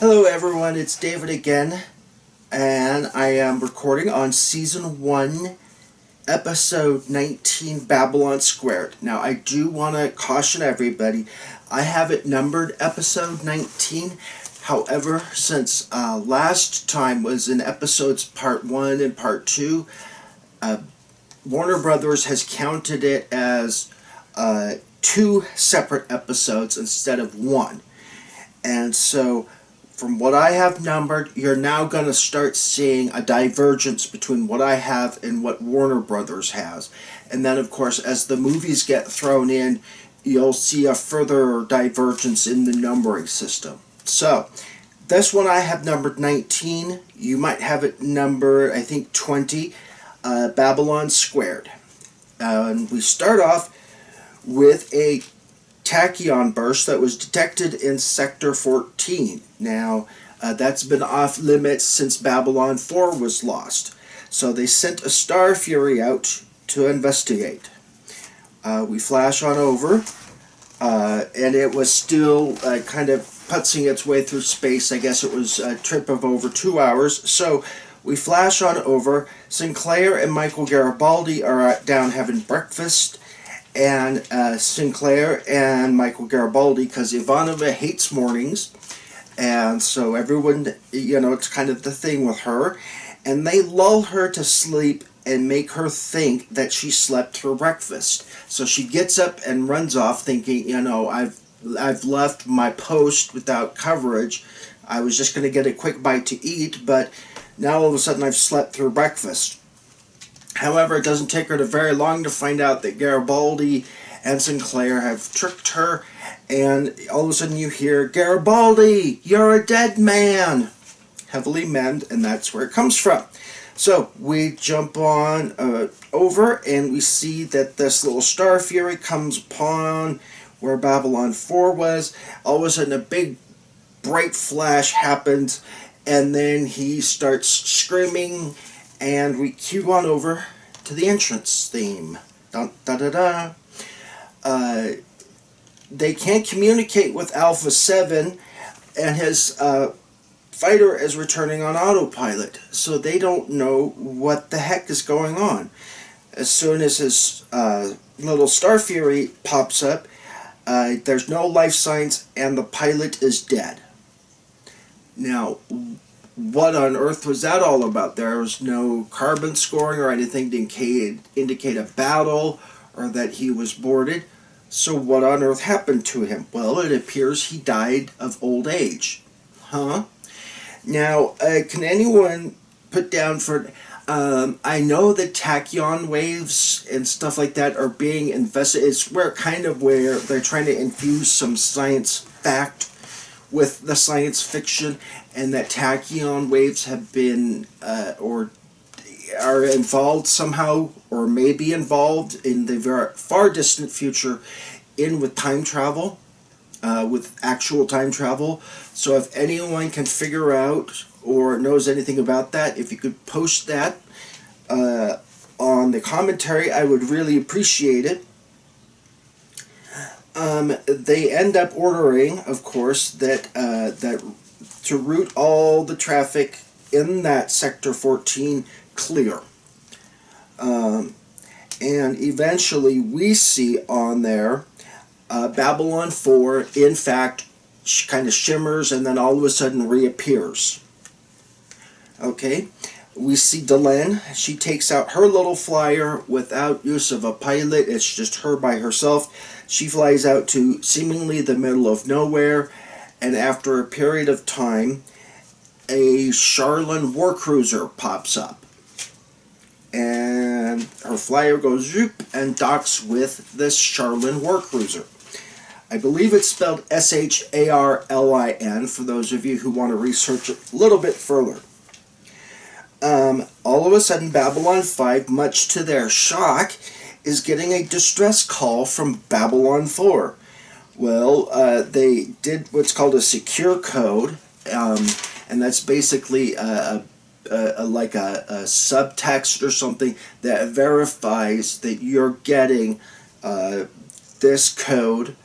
Hello everyone, it's David again, and I am recording on Season 1, Episode 19, Babylon Squared. Now I do want to caution everybody, I have it numbered Episode 19, however, since last time was in episodes Part 1 and Part 2, Warner Brothers has counted it as 2 separate episodes instead of 1. And so, from what I have numbered, you're now going to start seeing a divergence between what I have and what Warner Brothers has. And then, of course, as the movies get thrown in, you'll see a further divergence in the numbering system. So, this one I have numbered 19. You might have it numbered, I think, 20. Babylon Squared. And we start off with a tachyon burst that was detected in Sector 14. Now, that's been off limits since Babylon 4 was lost. So they sent a Star Fury out to investigate. We flash on over, and it was still kind of putzing its way through space. I guess it was a trip of over 2 hours. So we flash on over. Sinclair and Michael Garibaldi are down having breakfast. And Sinclair and Michael Garibaldi, because Ivanova hates mornings, and so everyone, it's kind of the thing with her, and they lull her to sleep and make her think that she slept through breakfast. So she gets up and runs off thinking, I've left my post without coverage. I was just going to get a quick bite to eat, but now all of a sudden I've slept through breakfast. However, it doesn't take her very long to find out that Garibaldi and Sinclair have tricked her, and all of a sudden you hear, "Garibaldi, you're a dead man!" Heavily manned, and that's where it comes from. So, we jump on over, and we see that this little Star Fury comes upon where Babylon 4 was. All of a sudden, a big, bright flash happens, and then he starts screaming, and we cue on over to the entrance theme. Dun, da, da, da. They can't communicate with Alpha 7, and his fighter is returning on autopilot, so they don't know what the heck is going on. As soon as his little Star Fury pops up, there's no life signs, and the pilot is dead. Now, what on earth was that all about? There was no carbon scoring or anything to indicate a battle or that he was boarded. So what on earth happened to him? Well, it appears he died of old age. Huh? Now, can anyone put down for... I know that tachyon waves and stuff like that are being investigated. It's where they're trying to infuse some science fact with the science fiction, and that tachyon waves have been or are involved somehow, or may be involved in the very far distant future with time travel, with actual time travel. So if anyone can figure out or knows anything about that, if you could post that on the commentary, I would really appreciate it. They end up ordering, of course, that to route all the traffic in that Sector 14 clear. And eventually we see on there Babylon 4, in fact, kind of shimmers and then all of a sudden reappears. Okay, we see Delenn. She takes out her little flyer without use of a pilot. It's just her by herself. She flies out to seemingly the middle of nowhere, and after a period of time, a Charlin warcruiser pops up. And her flyer goes zoop and docks with this Charlin warcruiser. I believe it's spelled Sharlin for those of you who want to research it a little bit further. All of a sudden, Babylon 5, much to their shock, is getting a distress call from Babylon 4. Well, they did what's called a secure code, and that's basically like a subtext or something that verifies that you're getting this code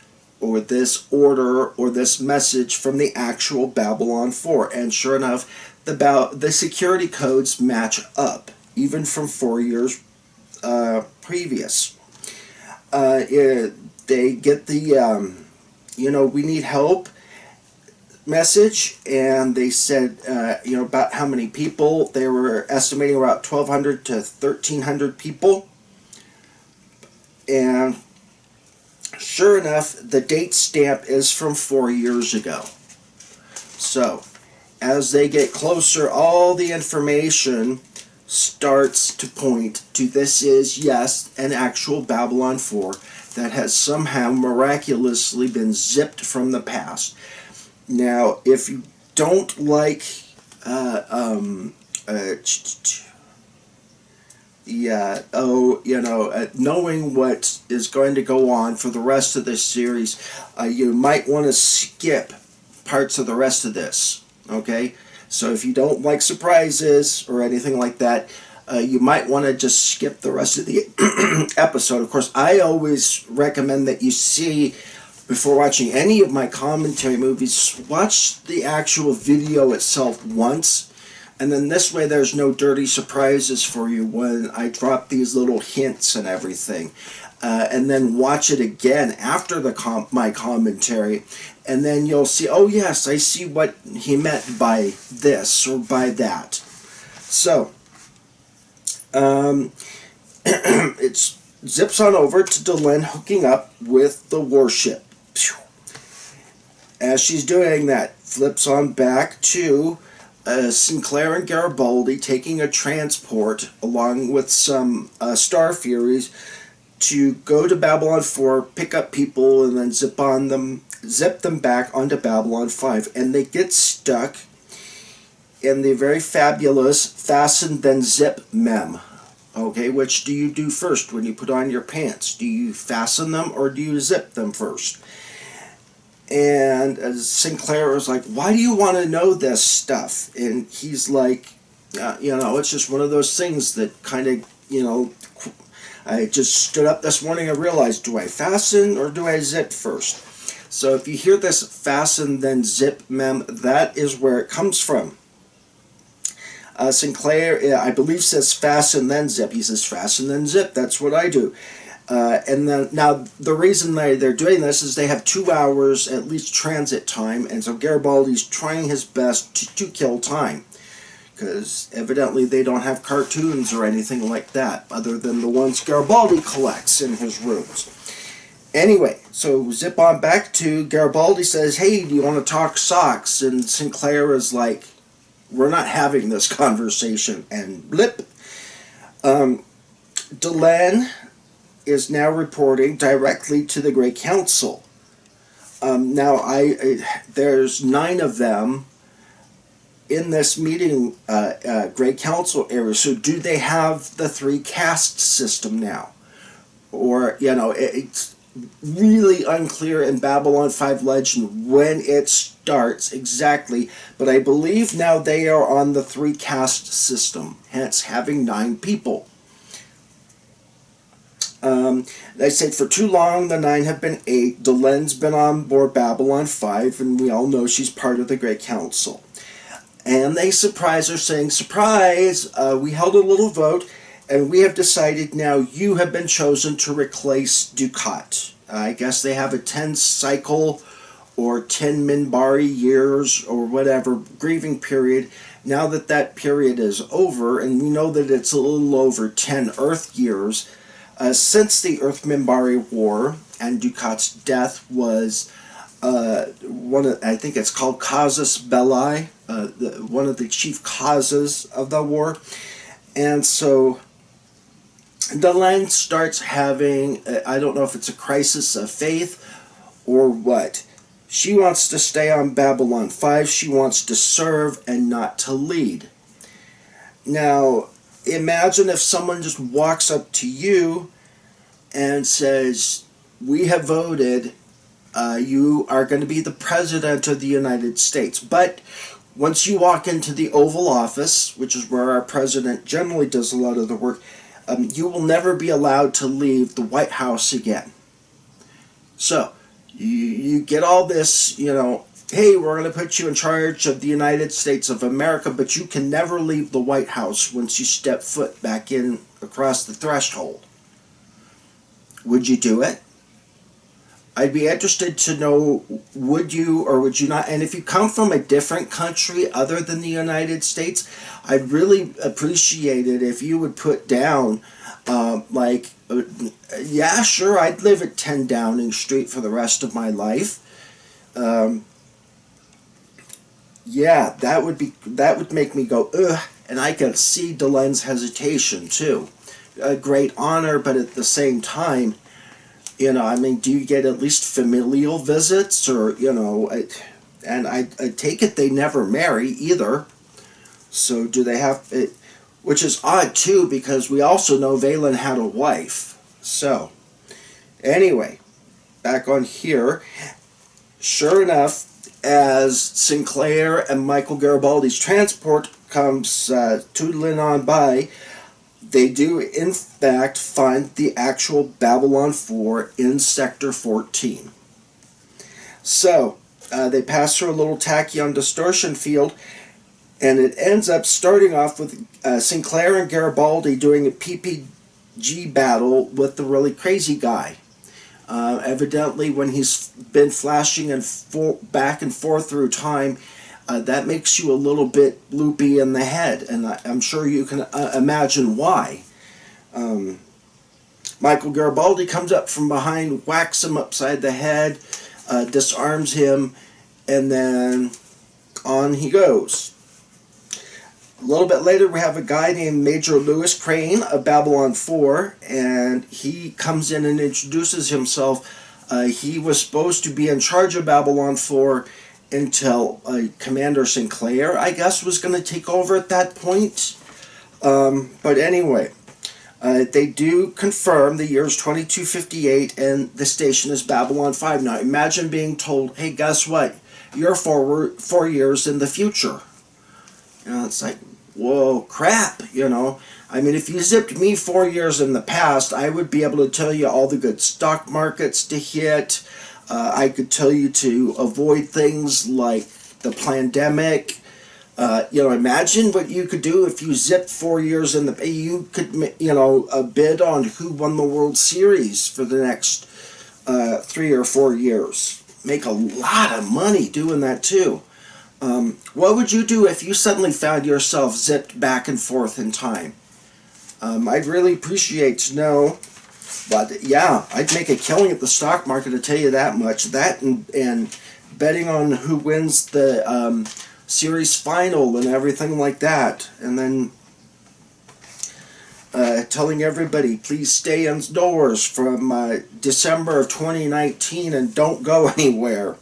or this order or this message from the actual Babylon 4. And sure enough, the security codes match up, even from 4 years previous. They get the, we need help message, and they said, about how many people. They were estimating about 1,200 to 1,300 people. And sure enough, the date stamp is from 4 years ago. So, as they get closer, all the information starts to point to this is, yes, an actual Babylon 4 that has somehow miraculously been zipped from the past. Now, if you don't like knowing what is going to go on for the rest of this series, you might want to skip parts of the rest of this. Okay? So if you don't like surprises or anything like that, you might want to just skip the rest of the episode. Of course, I always recommend that you see, before watching any of my commentary movies, watch the actual video itself once, and then this way there's no dirty surprises for you when I drop these little hints and everything. And then watch it again after my commentary, and then you'll see, oh yes, I see what he meant by this or by that. So, it zips on over to Delenn hooking up with the warship. As she's doing that, flips on back to Sinclair and Garibaldi taking a transport along with some Star Furies to go to Babylon 4, pick up people, and then zip them back onto Babylon 5. And they get stuck in the very fabulous fasten then zip mem. Okay, which do you do first when you put on your pants? Do you fasten them or do you zip them first? And Sinclair was like, why do you want to know this stuff? And he's like, it's just one of those things that kind of, I just stood up this morning and realized, do I fasten or do I zip first? So if you hear this fasten then zip mem, that is where it comes from. Sinclair, I believe, says fasten then zip. He says fasten then zip. That's what I do. And then now the reason they're doing this is they have 2 hours at least transit time, and so Garibaldi's trying his best to kill time, because evidently they don't have cartoons or anything like that other than the ones Garibaldi collects in his rooms. Anyway, so zip on back to Garibaldi says, hey, do you want to talk socks? And Sinclair is like, we're not having this conversation, and blip. Delenn is now reporting directly to the Great Council. Now, there's 9 of them in this meeting, Great Council area. So do they have the 3 caste system now? Or, it's really unclear in Babylon 5 legend when it starts exactly, but I believe now they are on the 3 caste system, hence having 9 people. They say for too long the 9 have been 8. Delenn's been on board Babylon 5, and we all know she's part of the Great Council. And they surprise her, saying, surprise, we held a little vote, and we have decided now you have been chosen to replace Dukat. I guess they have a 10 cycle or 10 Minbari years or whatever grieving period. Now that period is over, and we know that it's a little over 10 Earth years, since the Earth Minbari War and Dukat's death was I think it's called Casus Belli, one of the chief causes of the war. And so Delenn starts having, I don't know if it's a crisis of faith or what. She wants to stay on Babylon 5. She wants to serve and not to lead. Now, imagine if someone just walks up to you and says, we have voted, you are going to be the President of the United States. But once you walk into the Oval Office, which is where our President generally does a lot of the work, you will never be allowed to leave the White House again. So, You get all this, hey, we're going to put you in charge of the United States of America, but you can never leave the White House once you step foot back in across the threshold. Would you do it? I'd be interested to know, would you or would you not? And if you come from a different country other than the United States, I'd really appreciate it if you would put down, yeah, sure, I'd live at 10 Downing Street for the rest of my life. Yeah, that would make me go, ugh, and I can see Delenn's hesitation too. A great honor, but at the same time, I mean, do you get at least familial visits, or and I take it they never marry either. So do they have it? Which is odd too, because we also know Valen had a wife. So anyway, back on here. Sure enough, as Sinclair and Michael Garibaldi's transport comes tootling on by, they do in fact find the actual Babylon 4 in Sector 14. So they pass through a little tachyon distortion field, and it ends up starting off with Sinclair and Garibaldi doing a PPG battle with the really crazy guy. Evidently, when he's been flashing back and forth through time, that makes you a little bit loopy in the head, and I'm sure you can imagine why. Michael Garibaldi comes up from behind, whacks him upside the head, disarms him, and then on he goes. A little bit later, we have a guy named Major Lewis Crane of Babylon 4, and he comes in and introduces himself. He was supposed to be in charge of Babylon 4 until Commander Sinclair, I guess, was going to take over at that point. But anyway, they do confirm the year is 2258, and the station is Babylon 5. Now, imagine being told, hey, guess what? You're 4 years in the future. It's like, whoa, crap, I mean, if you zipped me 4 years in the past, I would be able to tell you all the good stock markets to hit. I could tell you to avoid things like the pandemic. Imagine what you could do if you zipped 4 years in the... You could, bid on who won the World Series for the next 3 or 4 years. Make a lot of money doing that, too. What would you do if you suddenly found yourself zipped back and forth in time? I'd really appreciate to know. But yeah, I'd make a killing at the stock market, to tell you that much. That and betting on who wins the series final and everything like that. And then telling everybody, please stay indoors from December of 2019 and don't go anywhere.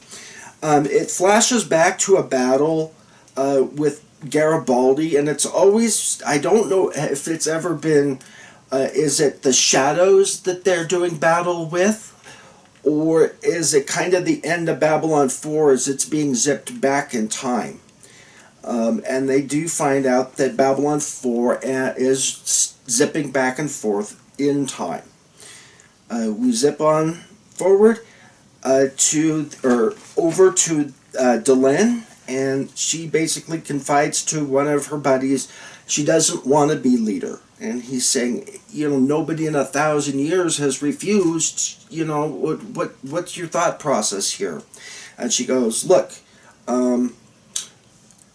It flashes back to a battle with Garibaldi, and it's always, I don't know if it's ever been, is it the shadows that they're doing battle with? Or is it kind of the end of Babylon 4 as it's being zipped back in time? And they do find out that Babylon 4 is zipping back and forth in time. We zip on forward over to Delenn, and she basically confides to one of her buddies she doesn't want to be leader. And he's saying, nobody in 1,000 years has refused, what's your thought process here? And she goes, look,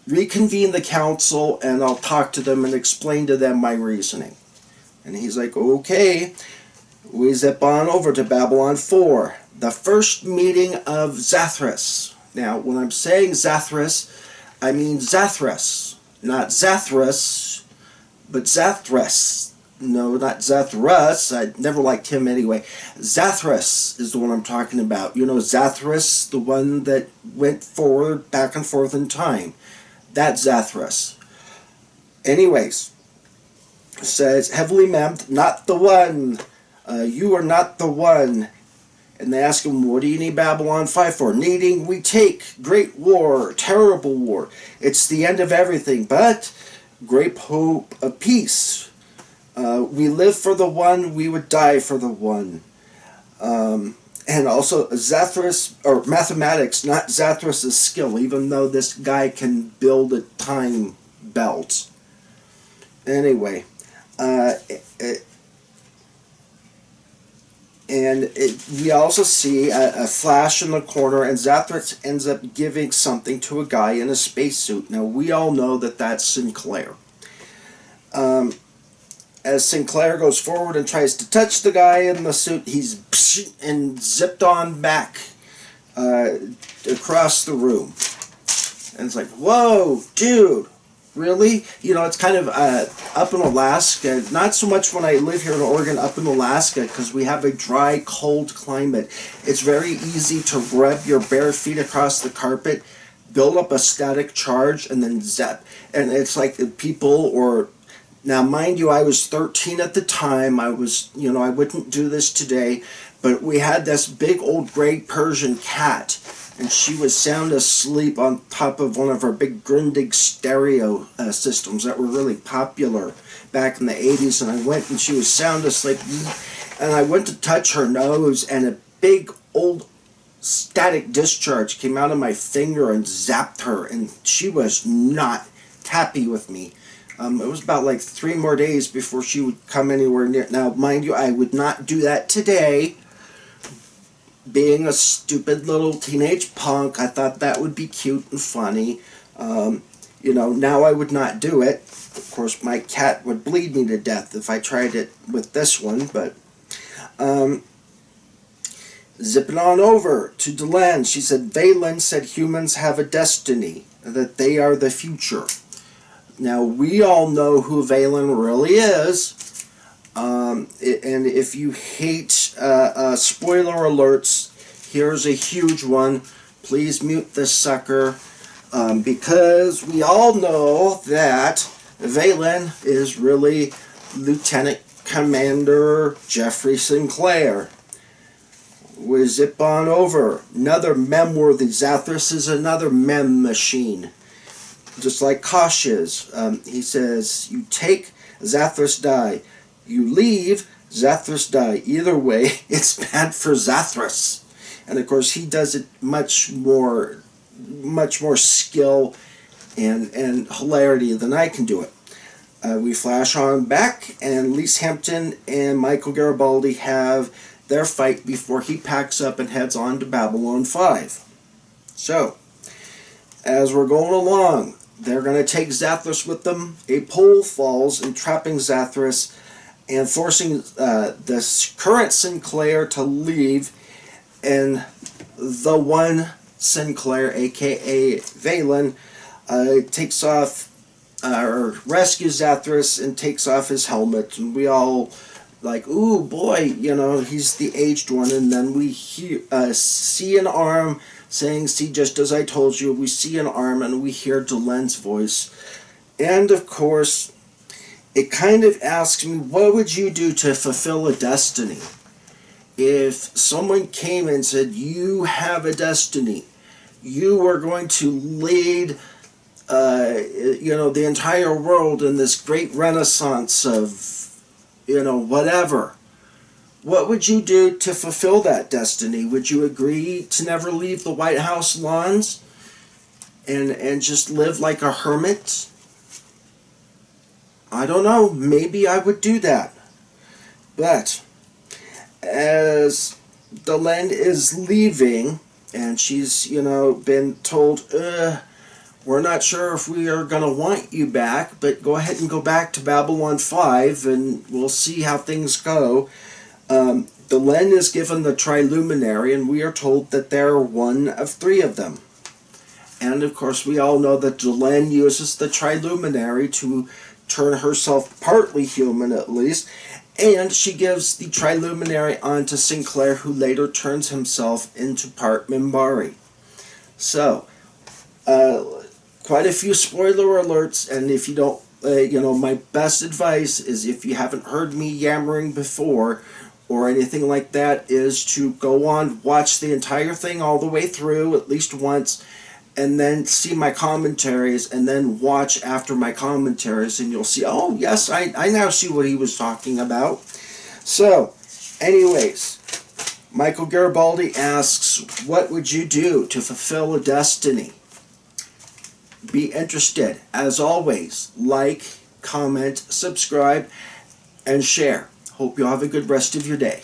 reconvene the council and I'll talk to them and explain to them my reasoning. And he's like, okay. We zip on over to Babylon 4. The first meeting of Zathras. Now, when I'm saying Zathras, I mean Zathras. Not Zathras, but Zathras. No, not Zathras. I never liked him anyway. Zathras is the one I'm talking about. Zathras, the one that went forward, back and forth in time. That's Zathras. Anyways, says, heavily memmed, not the one. You are not the one. And they ask him, what do you need Babylon 5 for? Needing, we take. Great war, terrible war. It's the end of everything, but great hope of peace. We live for the one, we would die for the one. And also Zathras, or mathematics, not Zathras' skill, even though this guy can build a time belt. Anyway, uh, we also see a flash in the corner, and Zathras ends up giving something to a guy in a spacesuit. Now, we all know that that's Sinclair. Um, as Sinclair goes forward and tries to touch the guy in the suit, he's and zipped on back uh, across the room. And it's like, whoa, dude, really? You know, it's kind of up in Alaska, not so much when I live here in Oregon, up in Alaska, because we have a dry, cold climate. It's very easy to rub your bare feet across the carpet, build up a static charge, and then zap. And it's like people or... Now, mind you, I was 13 at the time. I wouldn't do this today, but we had this big old gray Persian cat, and she was sound asleep on top of one of our big Grundig stereo systems that were really popular back in the 80s, and I went and she was sound asleep, and I went to touch her nose, and a big old static discharge came out of my finger and zapped her, and she was not happy with me. It was about like 3 more days before she would come anywhere near. Now, mind you, I would not do that today. Being a stupid little teenage punk, I thought that would be cute and funny. Now I would not do it. Of course, my cat would bleed me to death if I tried it with this one, but... zipping on over to Delenn, she said, Valen said humans have a destiny, that they are the future. Now, we all know who Valen really is, and if you hate spoiler alerts, here's a huge one. Please mute this sucker, because we all know that Valen is really Lieutenant Commander Jeffrey Sinclair. We zip on over. Another mem-worthy. Zathras is another mem machine. Just like Kosh is. He says, you take, Zathras die. You leave, Zathras die. Either way, it's bad for Zathras. And of course, he does it much more skill and hilarity than I can do it. We flash on back, and Lise Hampton and Michael Garibaldi have their fight before he packs up and heads on to Babylon 5. So, as we're going along, they're going to take Zathras with them. A pole falls, entrapping Zathras and forcing this current Sinclair to leave, and the one Sinclair, aka Valen, takes off, or rescues Zathras and takes off his helmet, and we all like, ooh boy, he's the aged one, and then we see an arm saying, see, just as I told you. We see an arm, and we hear Delenn's voice. And, of course, it kind of asks me, what would you do to fulfill a destiny? If someone came and said, you have a destiny, you are going to lead, the entire world in this great renaissance of, whatever. What would you do to fulfill that destiny? Would you agree to never leave the White House lawns and just live like a hermit? I don't know. Maybe I would do that. But as Delenn is leaving, and she's, been told, we're not sure if we are going to want you back, but go ahead and go back to Babylon 5, and we'll see how things go. Delenn is given the Triluminary, and we are told that there are one of 3 of them. And of course, we all know that Delenn uses the Triluminary to turn herself partly human, at least, and she gives the Triluminary on to Sinclair, who later turns himself into part Minbari. So, quite a few spoiler alerts, and if you don't, my best advice is, if you haven't heard me yammering before, or anything like that, is to go on, watch the entire thing all the way through at least once, and then see my commentaries, and then watch after my commentaries, and you'll see, oh yes, I now see what he was talking about. So, anyways, Michael Garibaldi asks, what would you do to fulfill a destiny? Be interested. As always, like, comment, subscribe, and share. Hope you have a good rest of your day.